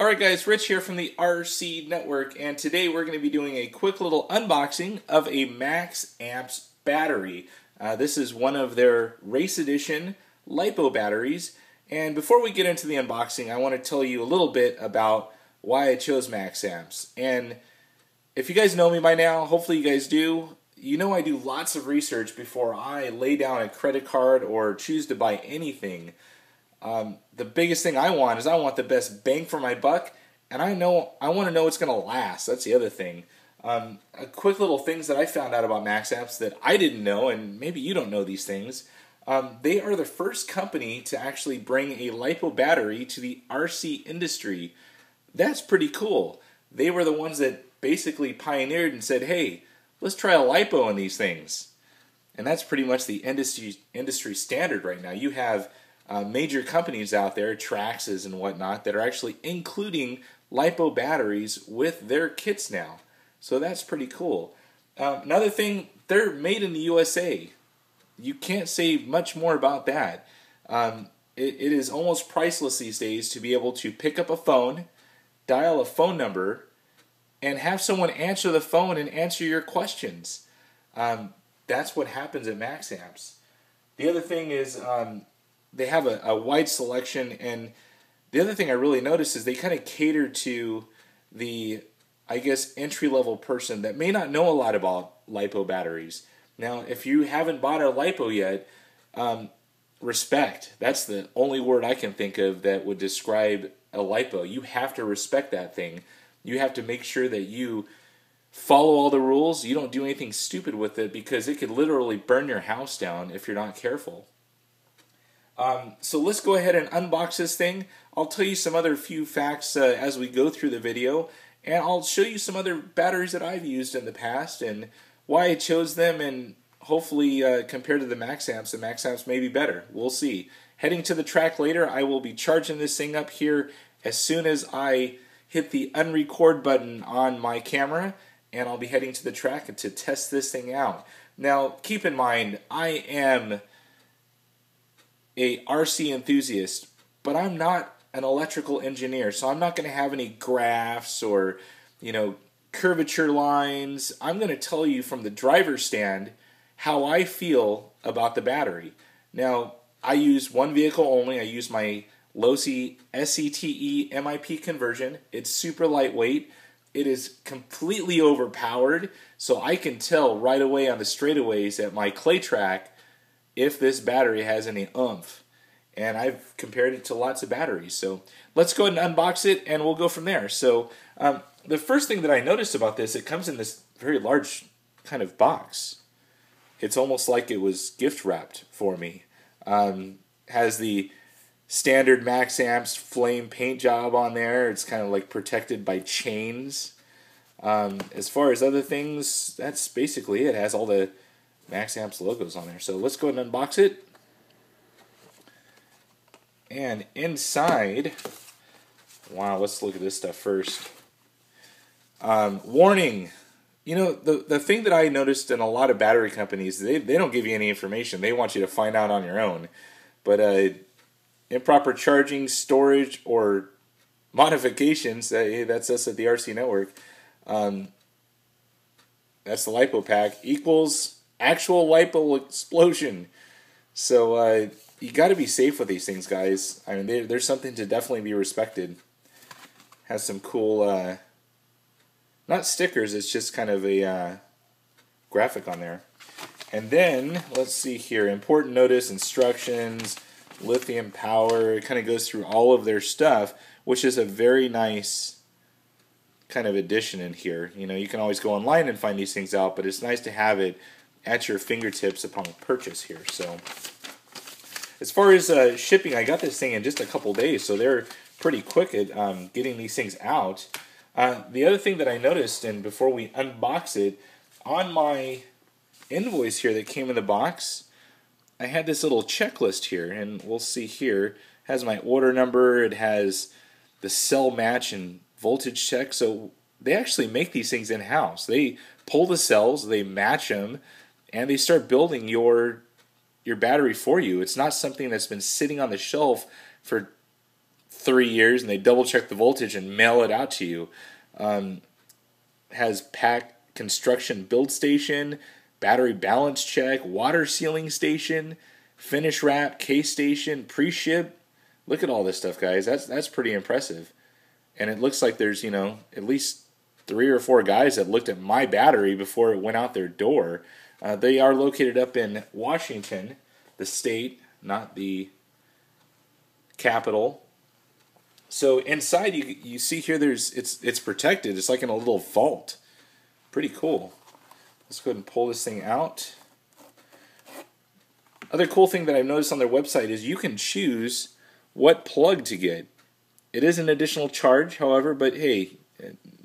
Alright guys, Rich here from the RC Network, and today we're going to be doing a quick little unboxing of a MaxAmps battery. This is one of their race edition Lipo batteries, and before we get into the unboxing, I want to tell you a little bit about why I chose MaxAmps. And if you guys know me by now, hopefully you guys do, you know I do lots of research before I lay down a credit card or choose to buy anything. The biggest thing I want is I want the best bang for my buck, and I want to know it's going to last. That's the other thing. A quick little things that I found out about MaxAmps that I didn't know, and maybe you don't know these things. They are the first company to actually bring a Lipo battery to the RC industry. That's pretty cool. They were the ones that basically pioneered and said, hey, let's try a Lipo in these things. And that's pretty much the industry standard right now. You have major companies out there, Traxxas and whatnot, that are actually including Lipo batteries with their kits now. So that's pretty cool. Another thing, they're made in the USA. You can't say much more about that. It is almost priceless these days to be able to pick up a phone, dial a phone number, and have someone answer the phone and answer your questions. That's what happens at MaxAmps. The other thing is they have a wide selection, and the other thing I really noticed is they kind of cater to the, I guess, entry-level person that may not know a lot about Lipo batteries. Now, if you haven't bought a Lipo yet, respect. That's the only word I can think of that would describe a Lipo. You have to respect that thing. You have to make sure that you follow all the rules. You don't do anything stupid with it, because it could literally burn your house down if you're not careful. So let's go ahead and unbox this thing. I'll tell you some other few facts as we go through the video, and I'll show you some other batteries that I've used in the past and why I chose them, and hopefully compared to the MaxAmps may be better. We'll see. Heading to the track later, I will be charging this thing up here as soon as I hit the unrecord button on my camera, and I'll be heading to the track to test this thing out. Now, keep in mind, I am a RC enthusiast, but I'm not an electrical engineer, so I'm not going to have any graphs or, curvature lines. I'm going to tell you from the driver's stand how I feel about the battery. Now, I use one vehicle only. I use my Losi SCTE MIP conversion. It's super lightweight. It is completely overpowered, so I can tell right away on the straightaways at my clay track if this battery has any oomph. And I've compared it to lots of batteries. So let's go ahead and unbox it, and we'll go from there. So the first thing that I noticed about this, it comes in this very large kind of box. It's almost like it was gift wrapped for me. Has the standard MaxAmps flame paint job on there. It's kind of like protected by chains. As far as other things, that's basically it. It has all the MaxAmps logos on there. So let's go ahead and unbox it. And inside, wow, let's look at this stuff first. Warning. The thing that I noticed in a lot of battery companies, they don't give you any information. They want you to find out on your own. But improper charging, storage, or modifications, that's us at the RC Network. That's the Lipo pack, equals actual Lipo explosion. So you got to be safe with these things, guys. I mean, there's something to definitely be respected. Has some cool, not stickers, it's just kind of a graphic on there. And then, let's see here, important notice, instructions, lithium power. It kind of goes through all of their stuff, which is a very nice kind of addition in here. You can always go online and find these things out, but it's nice to have it at your fingertips upon purchase here. So as far as shipping, I got this thing in just a couple days, so they're pretty quick at getting these things out. The other thing that I noticed, and before we unbox it, on my invoice here that came in the box, I had this little checklist here, and we'll see here, it has my order number, it has the cell match and voltage check. So they actually make these things in-house. They pull the cells, they match them, and they start building your battery for you. It's not something that's been sitting on the shelf for 3 years, and they double check the voltage and mail it out to you. Has pack construction build station, battery balance check, water sealing station, finish wrap, case station, pre-ship. Look at all this stuff, guys. That's pretty impressive. And it looks like there's, at least 3 or 4 guys that looked at my battery before it went out their door. They are located up in Washington, the state, not the capital. So inside, you see here, it's protected. It's like in a little vault. Pretty cool. Let's go ahead and pull this thing out. Other cool thing that I've noticed on their website is you can choose what plug to get. It is an additional charge, however, but hey,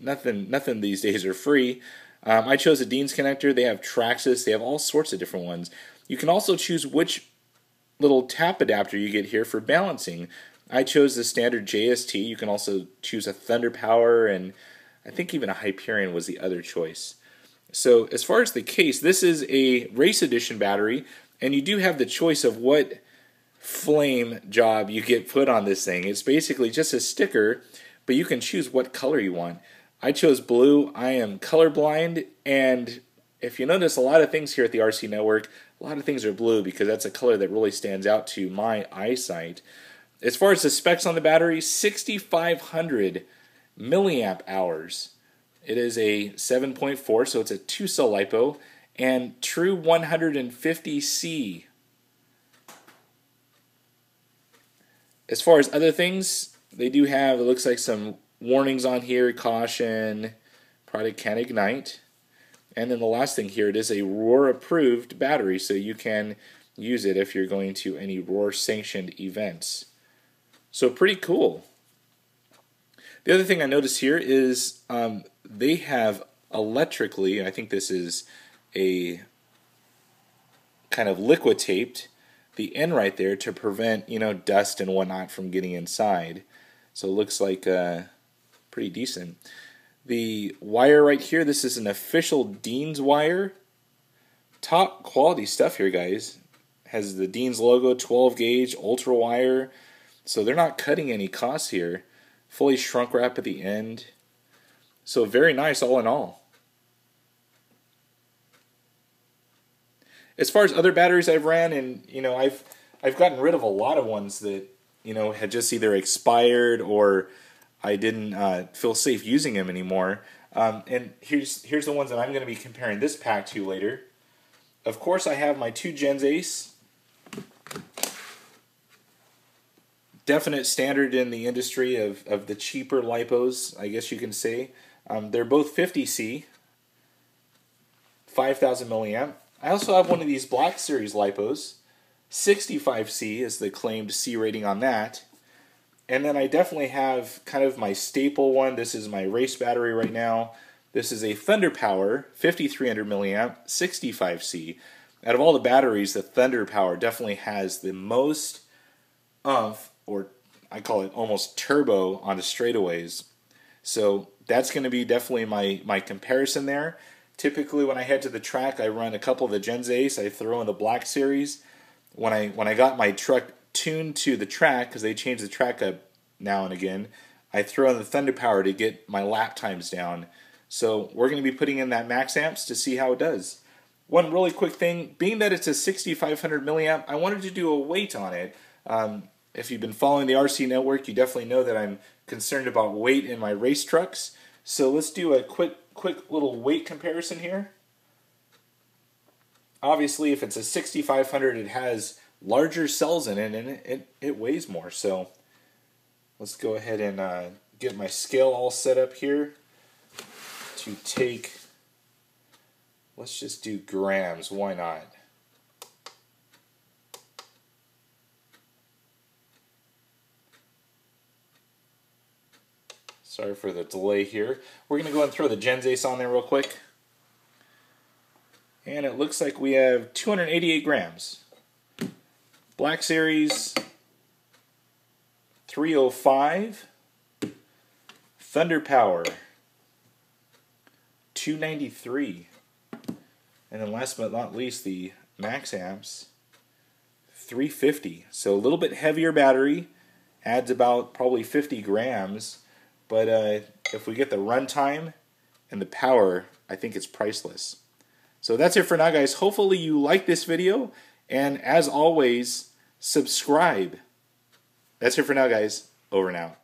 nothing these days are free. I chose a Dean's connector. They have Traxxas. They have all sorts of different ones. You can also choose which little tap adapter you get here for balancing. I chose the standard JST. You can also choose a Thunder Power, and I think even a Hyperion was the other choice. So as far as the case, this is a race edition battery, and you do have the choice of what flame job you get put on this thing. It's basically just a sticker, but you can choose what color you want. I chose blue. I am colorblind, and if you notice, a lot of things here at the RC Network, a lot of things are blue because that's a color that really stands out to my eyesight. As far as the specs on the battery, 6,500 milliamp hours. It is a 7.4, so it's a 2-cell LiPo, and true 150C. As far as other things, they do have, it looks like some warnings on here, caution, product can ignite. And then the last thing here, it is a ROAR approved battery, so you can use it if you're going to any ROAR sanctioned events. So pretty cool. The other thing I noticed here is they have electrically, I think this is a kind of liquid taped the end right there to prevent, dust and whatnot from getting inside. So it looks like pretty decent. The wire right here, this is an official Dean's wire. Top quality stuff here, guys. Has the Dean's logo, 12 gauge, ultra wire. So they're not cutting any costs here. Fully shrunk wrap at the end. So very nice all in all. As far as other batteries I've ran, and I've gotten rid of a lot of ones that had just either expired or I didn't feel safe using them anymore. And here's the ones that I'm going to be comparing this pack to later. Of course, I have my 2 Gens Ace. Definite standard in the industry of the cheaper LiPos, I guess you can say. They're both 50C, 5,000 milliamp. I also have one of these Black Series LiPos. 65C is the claimed C rating on that. And then I definitely have kind of my staple one. This is my race battery right now. This is a Thunder Power, 5,300 milliamp, 65C. Out of all the batteries, the Thunder Power definitely has the most oomph, or I call it almost turbo on the straightaways. So that's going to be definitely my comparison there. Typically when I head to the track, I run a couple of the Gens Ace. I throw in the Black Series. When I got my truck tuned to the track, because they change the track up now and again, I throw in the Thunder Power to get my lap times down. So we're going to be putting in that MaxAmps to see how it does. One really quick thing, being that it's a 6,500 milliamp, I wanted to do a weight on it. If you've been following the RC Network, you definitely know that I'm concerned about weight in my race trucks. So let's do a quick little weight comparison here. Obviously, if it's a 6,500, it has larger cells in it, and it weighs more. So let's go ahead and get my scale all set up here to take, let's just do grams, why not? Sorry for the delay here. We're going to go ahead and throw the Gens Ace on there real quick. And it looks like we have 288 grams. Black Series, 305. Thunder Power, 293. And then last but not least, the MaxAmps, 350. So a little bit heavier battery. adds about probably 50 grams, but if we get the runtime and the power, I think it's priceless. So that's it for now, guys. Hopefully you like this video, and as always, subscribe. That's it for now, guys. Over and out.